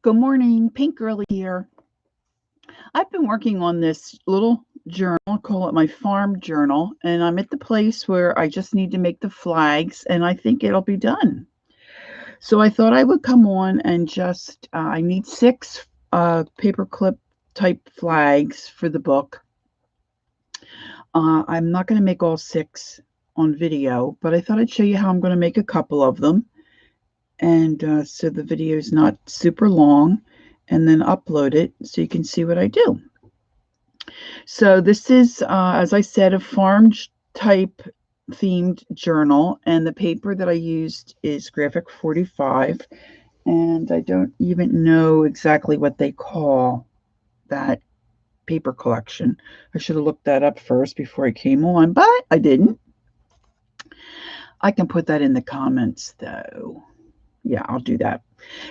Good morning, Pink Girly here. I've been working on this little journal, I call it my farm journal, and I'm at the place where I just need to make the flags, and I think it'll be done. So I thought I would come on and just, I need 6 paperclip type flags for the book. I'm not going to make all 6 on video, but I thought I'd show you how I'm going to make a couple of them. And so the video is not super long, and then upload it so you can see what I do. So this is, as I said, a farm type themed journal, and the paper that I used is Graphic 45, and I don't even know exactly what they call that paper collection. I should have looked that up first before I came on, but I didn't. I can put that in the comments though. Yeah, I'll do that.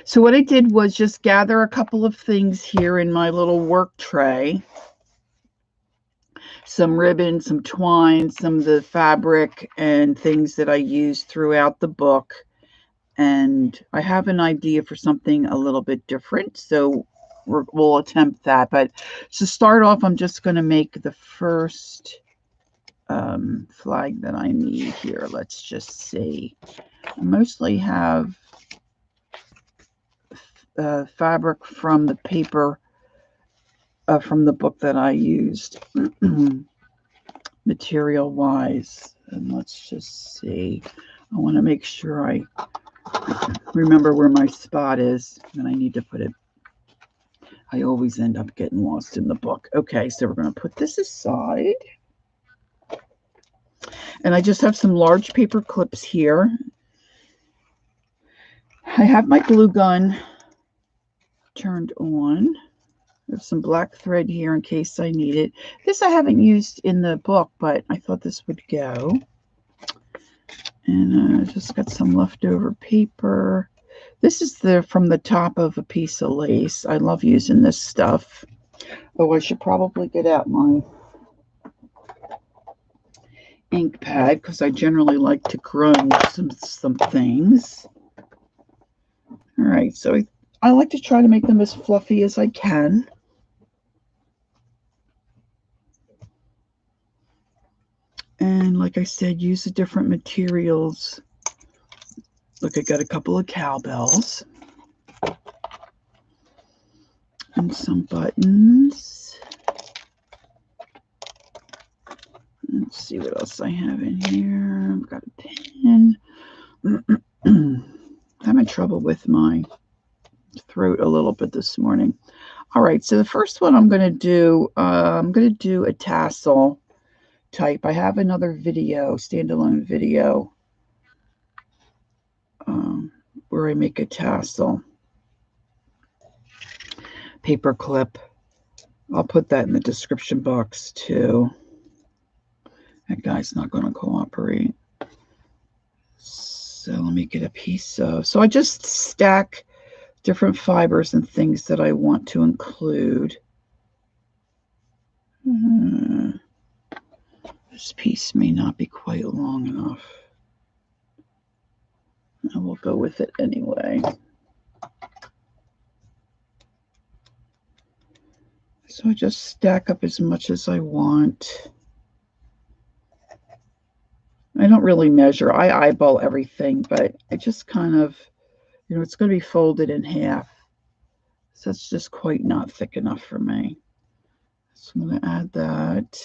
So what I did was just gather a couple of things here in my little work tray. Some ribbon, some twine, some of the fabric and things that I use throughout the book. And I have an idea for something a little bit different, so we'll attempt that. But to start off, I'm just going to make the first flag that I need here. Let's just see. I mostly have fabric from the paper from the book that I used material wise, and let's just see. I want to make sure I remember where my spot is, and I need to put it. I always end up getting lost in the book. Okay, so we're going to put this aside, and I just have some large paper clips here. I have my glue gun turned on. There's some black thread here in case I need it. This I haven't used in the book, but I thought this would go. And I just got some leftover paper. This is from the top of a piece of lace. I love using this stuff. Oh, I should probably get out my ink pad because I generally like to grunge some things. All right, so I like to try to make them as fluffy as I can. And like I said, use the different materials. Look, I got a couple of cowbells and some buttons. Let's see what else I have in here. I've got a pen. Having trouble with my throat a little bit this morning. All right, so the first one I'm going to do a tassel type. I have another video, standalone video, where I make a tassel paper clip. I'll put that in the description box too. That guy's not going to cooperate. So let me get a piece of, so I just stack different fibers and things that I want to include. This piece may not be quite long enough. I will go with it anyway. So I just stack up as much as I want. I don't really measure. I eyeball everything, but I just kind of, it's going to be folded in half. So it's just quite not thick enough for me. So I'm going to add that.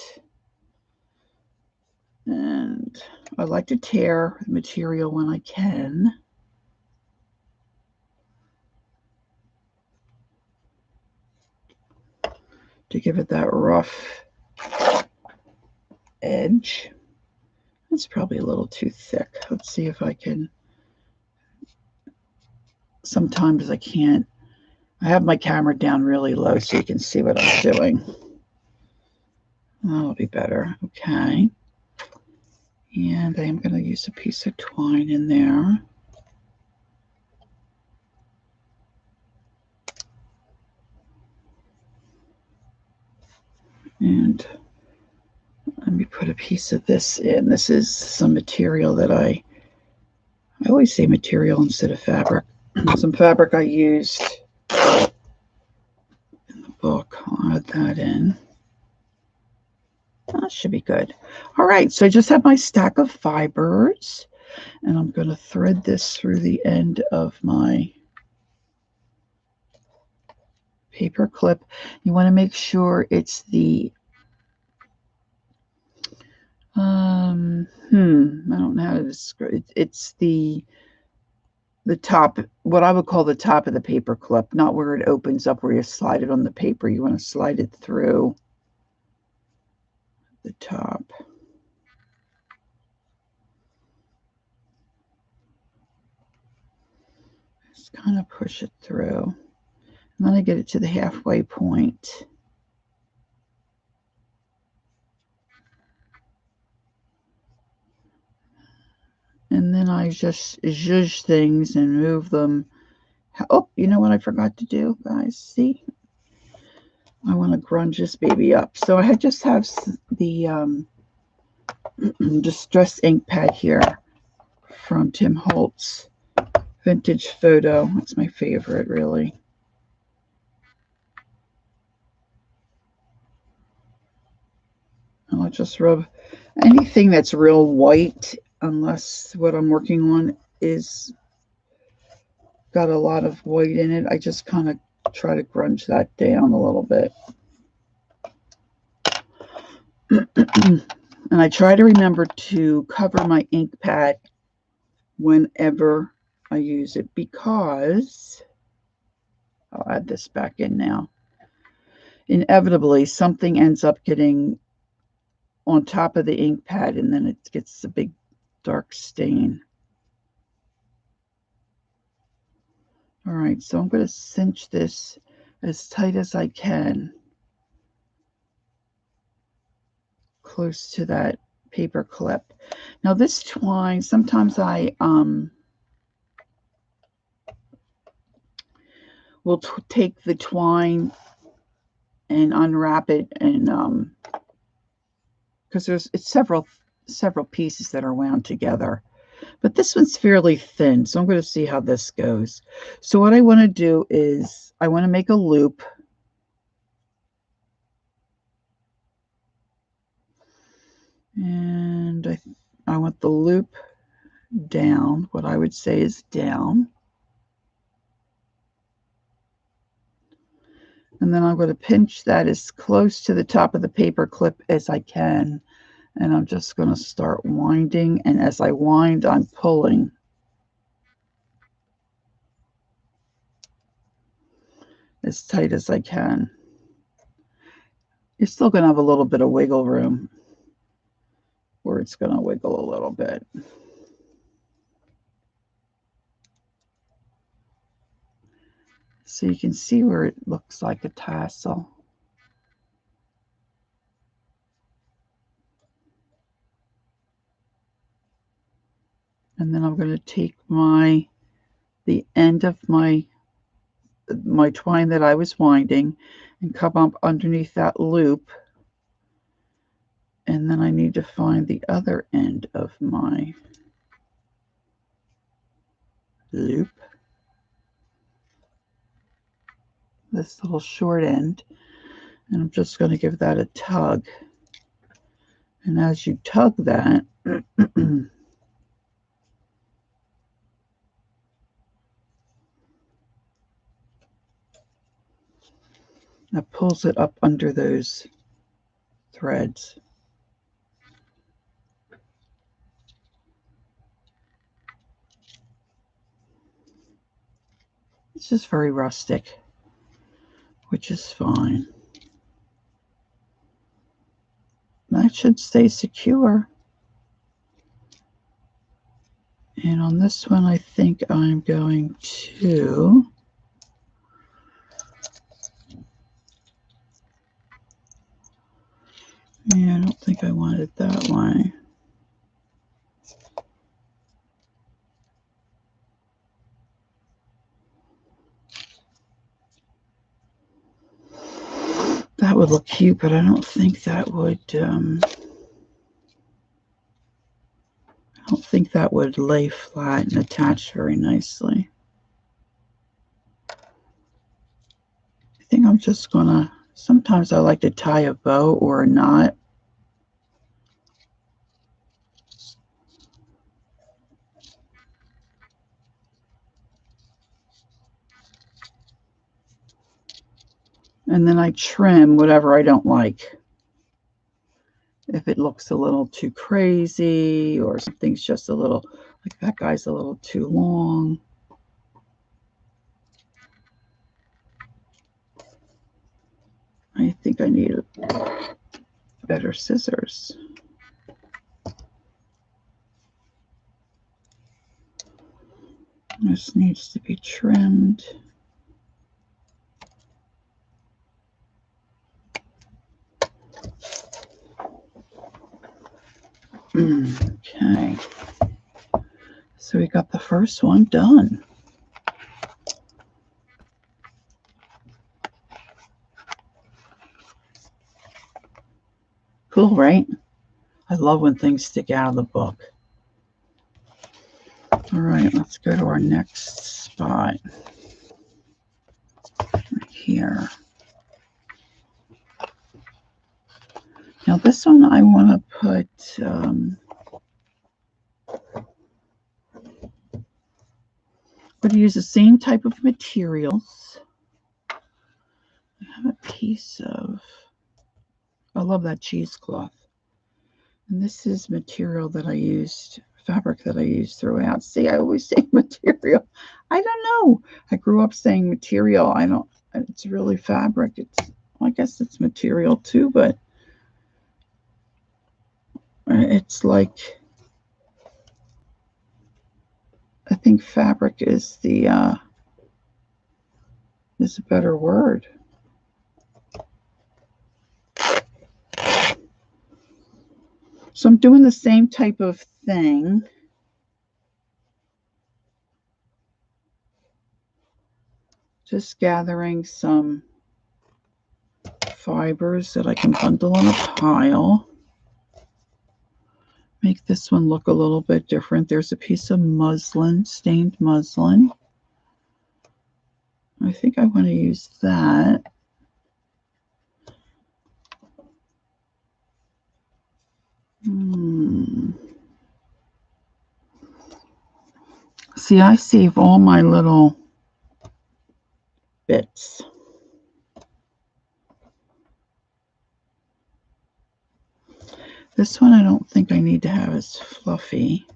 And I like to tear the material when I can. To give it that rough edge. It's probably a little too thick. Let's see if I can. Sometimes I can't. I have my camera down really low so you can see what I'm doing. That'll be better. Okay. And I am going to use a piece of twine in there. And let me put a piece of this in. This is some material that I always say material instead of fabric. Some fabric I used book. I'll add that in. That should be good. All right, so I just have my stack of fibers, and I'm going to thread this through the end of my paper clip. You want to make sure it's the I don't know how to describe it. It's the top, what I would call the top of the paper clip, not where it opens up where you slide it on the paper. You want to slide it through the top. Just kind of push it through. And then I get it to the halfway point. And then I just zhuzh things and move them. Oh, you know what I forgot to do, guys? See? I want to grunge this baby up. So I just have the Distress ink pad here from Tim Holtz Vintage Photo. That's my favorite, really. I'll just rub anything that's real white, unless what I'm working on is got a lot of white in it. I just kind of try to grunge that down a little bit. And I try to remember to cover my ink pad whenever I use it, because I'll add this back in now. Inevitably, something ends up getting on top of the ink pad, and then it gets a big dark stain. All right, so I'm going to cinch this as tight as I can, close to that paper clip. Now this twine, sometimes I will take the twine and unwrap it, and because it's several pieces that are wound together. But this one's fairly thin, so I'm going to see how this goes. So what I want to do is I want to make a loop. And I want the loop down, what I would say is down. And then I'm going to pinch that as close to the top of the paper clip as I can. And I'm just going to start winding. And as I wind, I'm pulling. As tight as I can. You're still going to have a little bit of wiggle room where it's going to wiggle a little bit. So you can see where it looks like a tassel. And then I'm going to take the end of my twine that I was winding and come up underneath that loop. And then I need to find the other end of my loop. This little short end. And I'm just going to give that a tug. And as you tug that, that pulls it up under those threads. It's just very rustic, which is fine. That should stay secure. And on this one, I think I'm going to I don't think I want it that way. That would look cute, but I don't think that would lay flat and attach very nicely. I think I'm just gonna, sometimes I like to tie a bow or a knot. And then I trim whatever I don't like. If it looks a little too crazy or something's just a little, like that guy's a little too long. I think I need better scissors. This needs to be trimmed. Okay. So we got the first one done. Cool, right? I love when things stick out of the book. All right, let's go to our next spot. Right here. Now this one I want to put, I'm going to use the same type of materials. I have a piece of, I love that cheesecloth. And this is material that I used, fabric that I used throughout. See, I always say material. I don't know. I grew up saying material. I don't, it's really fabric. It's, I guess it's material too, but it's like, I think fabric is the, is a better word. So I'm doing the same type of thing. Just gathering some fibers that I can bundle in a pile. Make this one look a little bit different. There's a piece of muslin, stained muslin. I think I want to use that. See, I save all my little bits. This one I don't think I need to have as fluffy.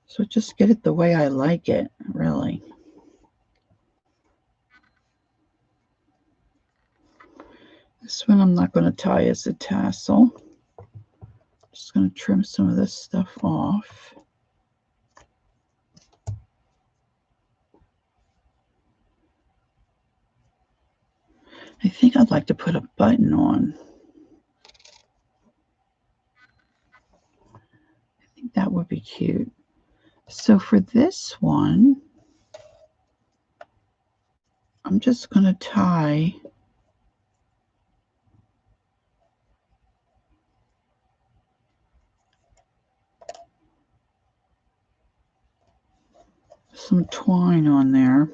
So just get it the way I like it, really. This one I'm not going to tie as a tassel. Just going to trim some of this stuff off. I think I'd like to put a button on. I think that would be cute. So for this one, I'm just going to tie some twine on there.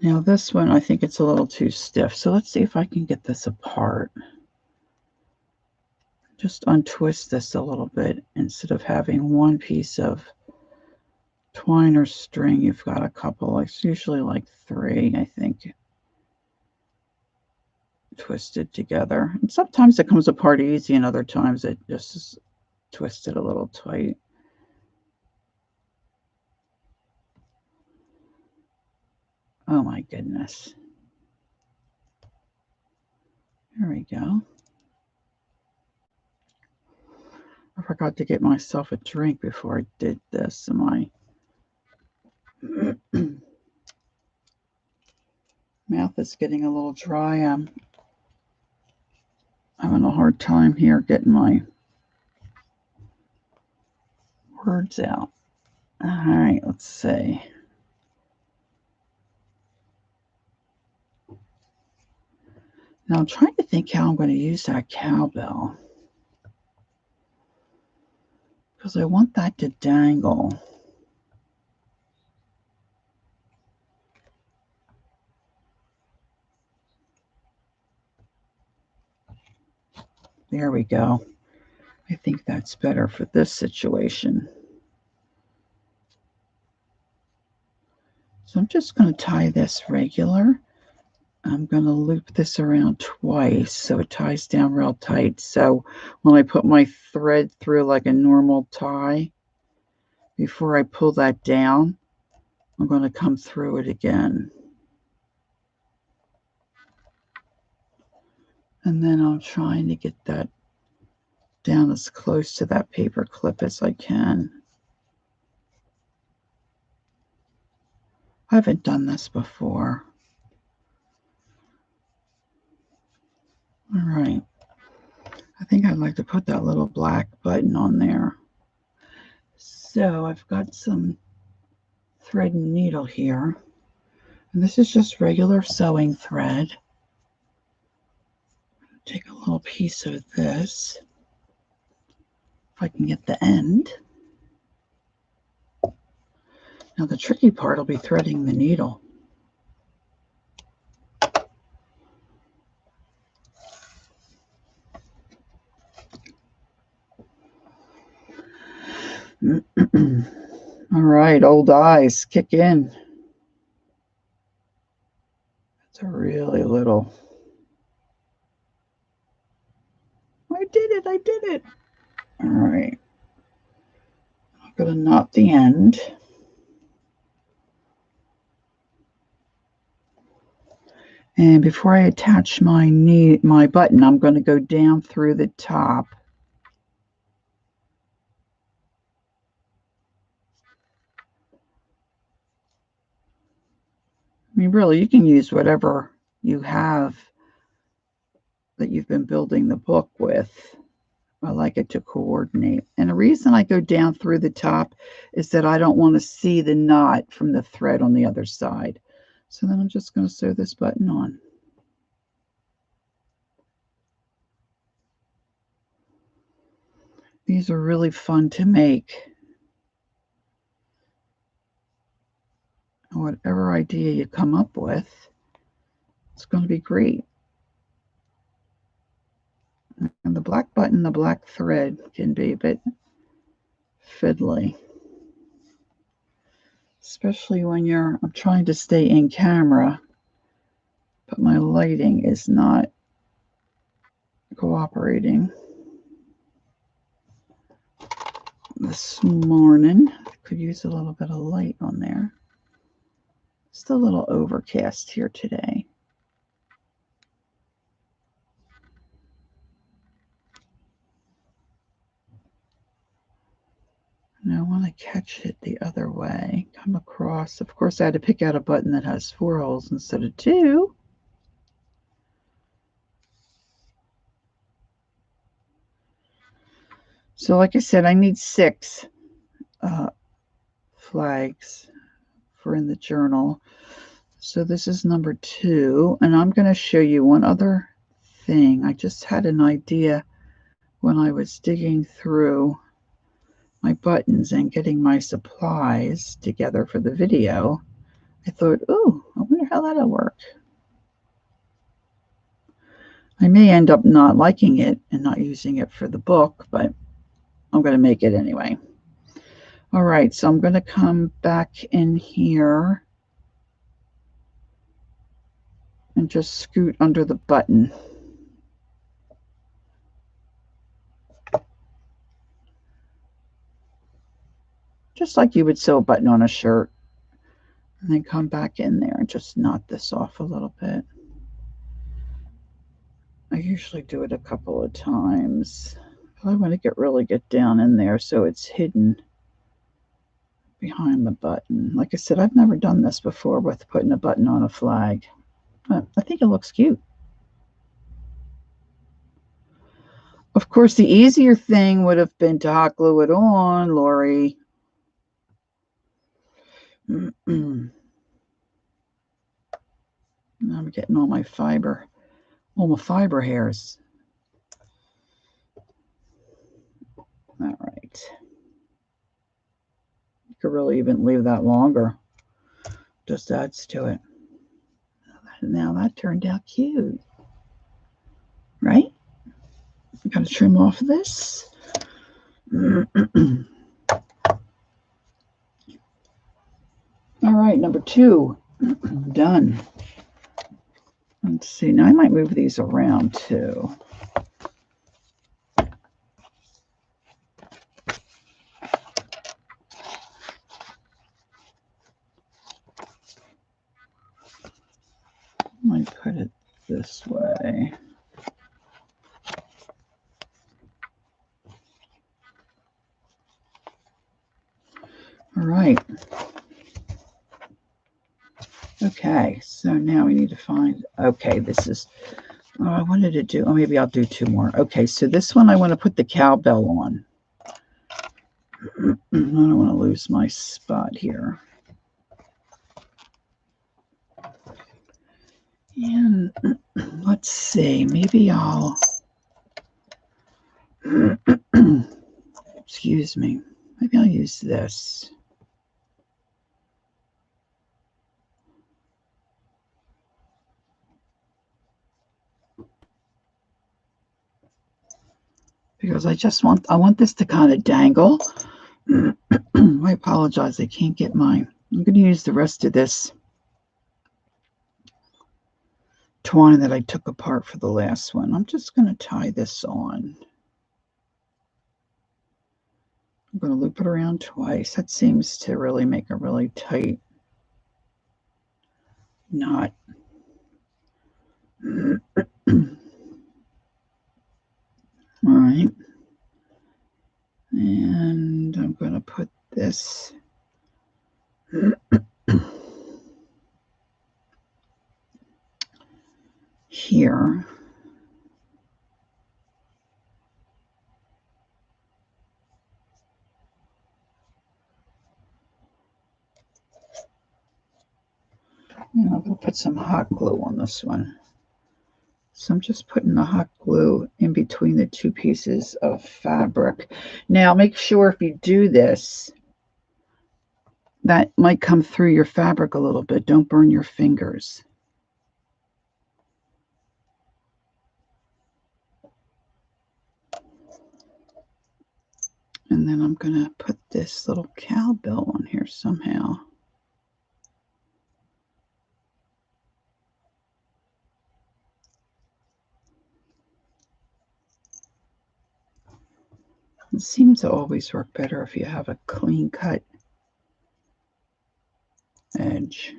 Now this one, I think it's a little too stiff. So let's see if I can get this apart. Just untwist this a little bit. Instead of having one piece of twine or string, you've got a couple. It's usually like 3, I think, twisted together. And sometimes it comes apart easy, and other times it just is twisted a little tight. Oh my goodness. There we go. I forgot to get myself a drink before I did this. My mouth is getting a little dry. I'm having a hard time here getting my words out. All right, let's see. Now I'm trying to think how I'm going to use that cowbell, because I want that to dangle. There we go. I think that's better for this situation. So I'm just going to tie this regular. I'm going to loop this around twice so it ties down real tight. So when I put my thread through like a normal tie, before I pull that down, I'm going to come through it again. And then I'm trying to get that down as close to that paper clip as I can. I haven't done this before. All right. I think I'd like to put that little black button on there. So I've got some thread and needle here. And this is just regular sewing thread. Take a little piece of this, if I can get the end. Now the tricky part will be threading the needle. All right, old eyes, kick in. That's a really little. I did it, I did it. All right. I'm going to knot the end. And before I attach my button, I'm going to go down through the top. I mean, really, you can use whatever you have that you've been building the book with. I like it to coordinate. And the reason I go down through the top is that I don't want to see the knot from the thread on the other side. So then I'm just going to sew this button on. These are really fun to make. Whatever idea you come up with, it's going to be great. And the black button, the black thread can be a bit fiddly, especially when I'm trying to stay in camera, but my lighting is not cooperating. This morning, I could use a little bit of light on there. Just a little overcast here today. And I want to catch it the other way, come across. Of course, I had to pick out a button that has 4 holes instead of 2. So like I said, I need 6 flags for in the journal. So this is number 2, and I'm going to show you one other thing. I just had an idea when I was digging through my buttons and getting my supplies together for the video. I thought, oh, I wonder how that'll work. I may end up not liking it and not using it for the book, but I'm going to make it anyway. All right, so I'm going to come back in here and just scoot under the button. Just like you would sew a button on a shirt. And then come back in there and just knot this off a little bit. I usually do it a couple of times. I want to really get down in there so it's hidden behind the button. Like I said, I've never done this before with putting a button on a flag, but I think it looks cute. Of course, the easier thing would have been to hot glue it on, Lori. I'm getting all my fiber hairs. All right. You could really even leave that longer. Just adds to it. Now that turned out cute. Right? I'm going to trim off this. All right, number 2. Done. Let's see. Now I might move these around too. I might put it this way. All right. Okay, so now we need to find, okay, this is, I wanted to do, maybe I'll do 2 more. Okay, so this one I want to put the cowbell on. I don't want to lose my spot here. And let's see, maybe I'll, excuse me, maybe I'll use this. Because I want this to kind of dangle. I apologize, I can't get mine. I'm going to use the rest of this twine that I took apart for the last one. I'm just going to tie this on. I'm going to loop it around twice. That seems to really make a really tight knot. All right. And I'm going to put this here. And I'm going to put some hot glue on this one. So I'm just putting the hot glue in between the 2 pieces of fabric. Now make sure if you do this, that might come through your fabric a little bit. Don't burn your fingers. And then I'm going to put this little cowbell on here somehow. It seems to always work better if you have a clean cut edge.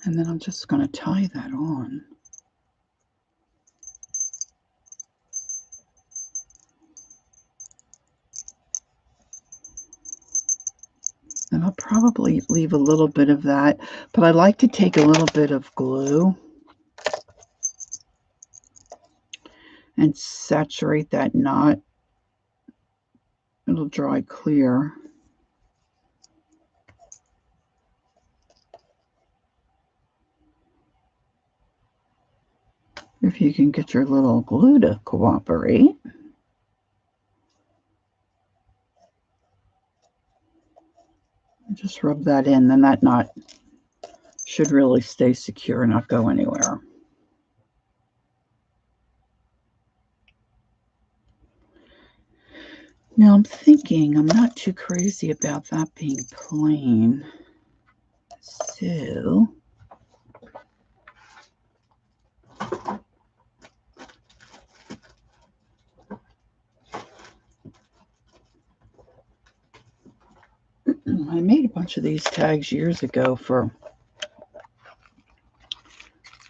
And then I'm just going to tie that on. And I'll probably leave a little bit of that, but I like to take a little bit of glue and saturate that knot. It'll dry clear. If you can get your little glue to cooperate. Just rub that in, then that knot should really stay secure and not go anywhere. Now I'm thinking I'm not too crazy about that being plain. So I made a bunch of these tags years ago for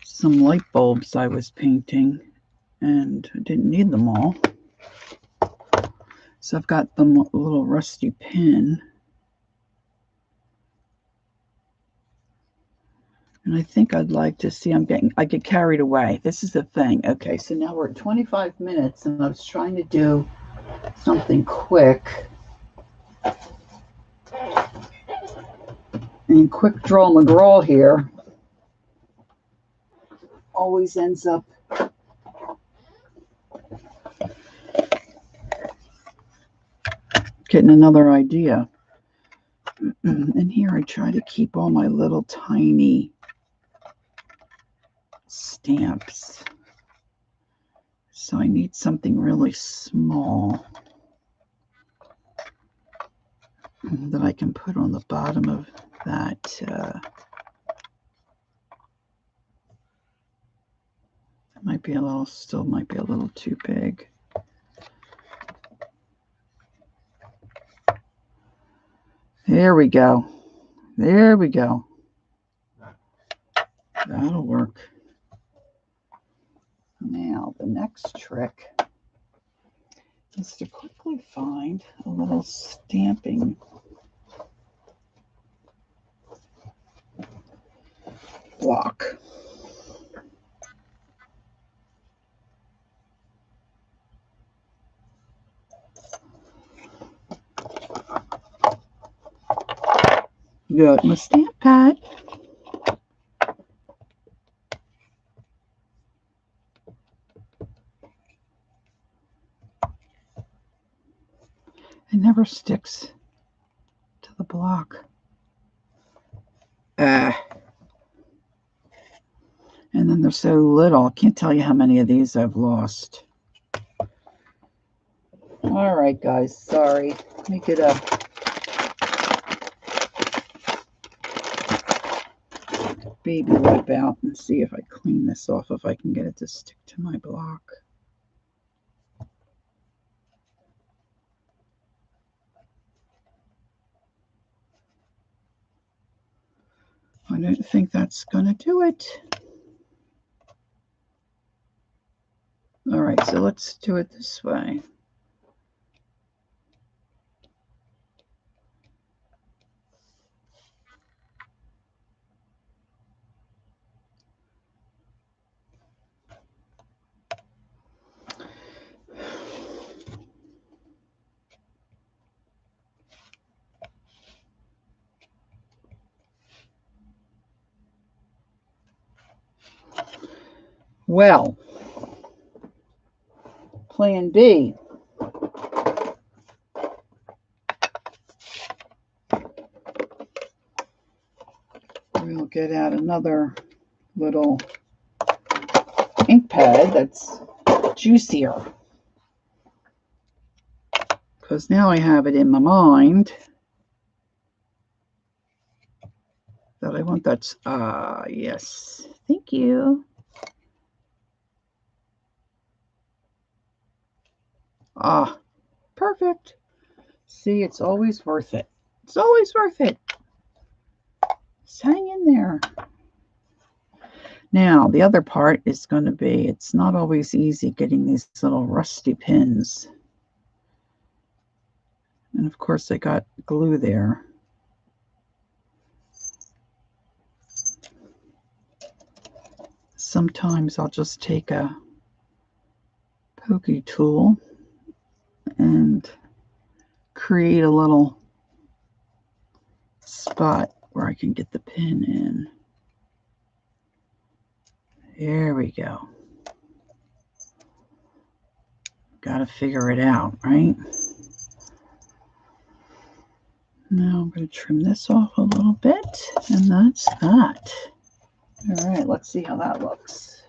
some light bulbs I was painting, and I didn't need them all. So I've got them a little rusty pin. And I think I'd like to see, I get carried away. This is the thing. Okay, so now we're at 25 minutes and I was trying to do something quick. And quick draw McGraw here always ends up getting another idea. And here I try to keep all my little tiny stamps. So I need something really small that I can put on the bottom of that. That might be a little, still might be a little too big. There we go. There we go. That'll work. Now, the next trick is to quickly find a little stamping block. Got my stamp pad. It never sticks to the block. And then they're so little. I can't tell you how many of these I've lost. All right, guys. Sorry. Let me get a baby wipe out and see if I clean this off, if I can get it to stick to my block. I don't think that's going to do it. All right, so let's do it this way. Well, plan B. We'll get out another little ink pad that's juicier. Because now I have it in my mind that I want that. Yes. Thank you. Perfect. See, it's always worth it. It's always worth it. Just hang in there. Now, the other part is going to be, it's not always easy getting these little rusty pins. And of course, I got glue there. Sometimes I'll just take a pokey tool and create a little spot where I can get the pin in. There we go. Got to figure it out, right? Now I'm going to trim this off a little bit, and that's that. All right, let's see how that looks.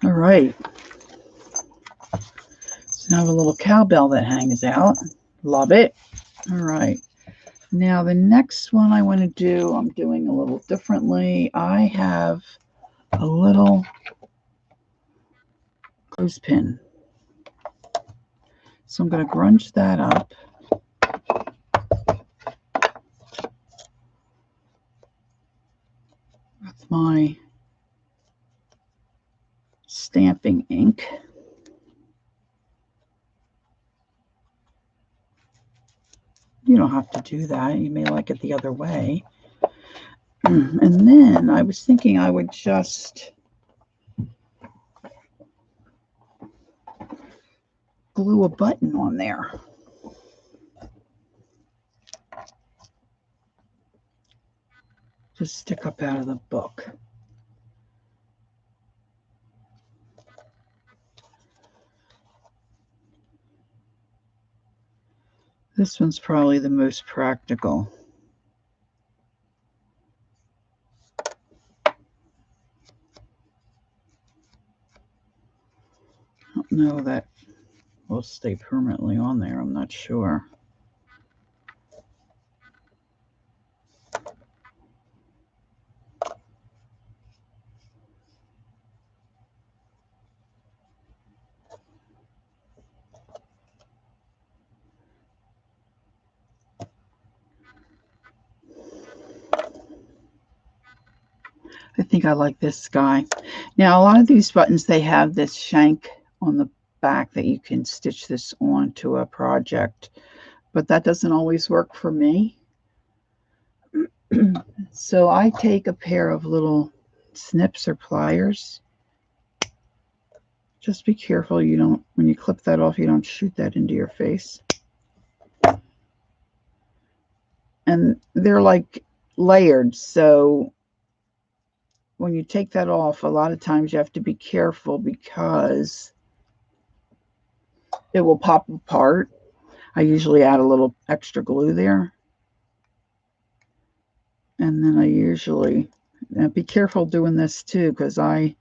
All right. So now I have a little cowbell that hangs out. Love it. All right. Now the next one I want to do, I'm doing a little differently. I have a little clothespin. So I'm going to grunge that up. With my stamping ink. You don't have to do that. You may like it the other way. And then I was thinking I would just glue a button on there. Just stick up out of the book. This one's probably the most practical. I don't know that will stay permanently on there. I'm not sure. I think I like this guy. Now, a lot of these buttons, they have this shank on the back that you can stitch this onto a project, but that doesn't always work for me. So I take a pair of little snips or pliers. Just be careful you don't, when you clip that off, you don't shoot that into your face. And they're like layered, so when you take that off, a lot of times you have to be careful because it will pop apart. I usually add a little extra glue there. And then I usually, be careful doing this too, because I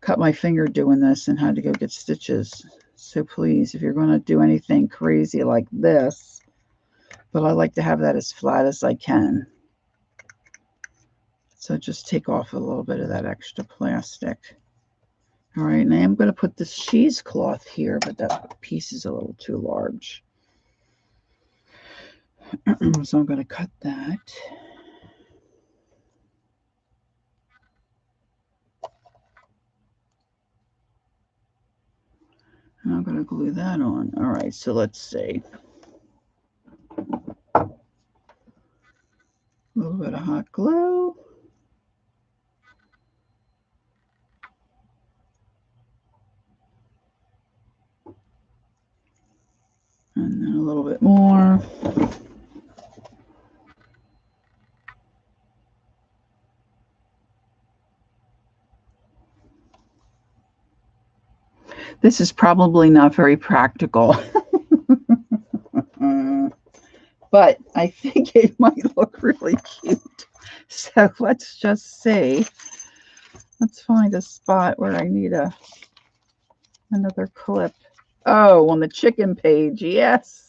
cut my finger doing this and had to go get stitches. So please, if you're going to do anything crazy like this, but I like to have that as flat as I can. So just take off a little bit of that extra plastic. All right, and I am going to put this cheesecloth here, but that piece is a little too large. So I'm going to cut that. And I'm going to glue that on. All right, so let's see. A little bit of hot glue. And then a little bit more. This is probably not very practical. But I think it might look really cute. So let's just see. Let's find a spot where I need another clip. Oh, on the chicken page, yes.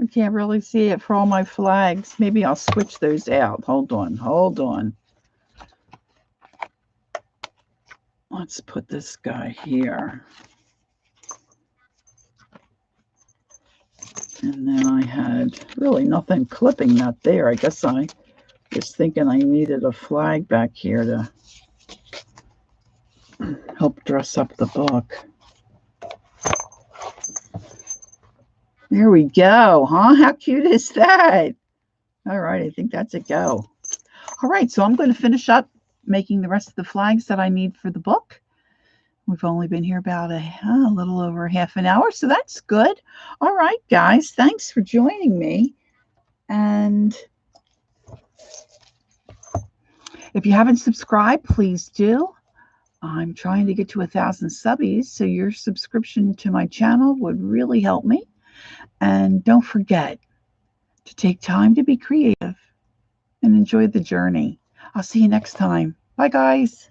I can't really see it for all my flags. Maybe I'll switch those out. Hold on, hold on. Let's put this guy here. And then I had really nothing clipping that there. I guess I was thinking I needed a flag back here to help dress up the book. There we go, huh? How cute is that? All right, I think that's a go. All right, so I'm going to finish up making the rest of the flags that I need for the book. We've only been here about a little over half an hour, so that's good. All right, guys, thanks for joining me. And if you haven't subscribed, please do. I'm trying to get to 1,000 subbies, so your subscription to my channel would really help me. And don't forget to take time to be creative and enjoy the journey. I'll see you next time. Bye, guys.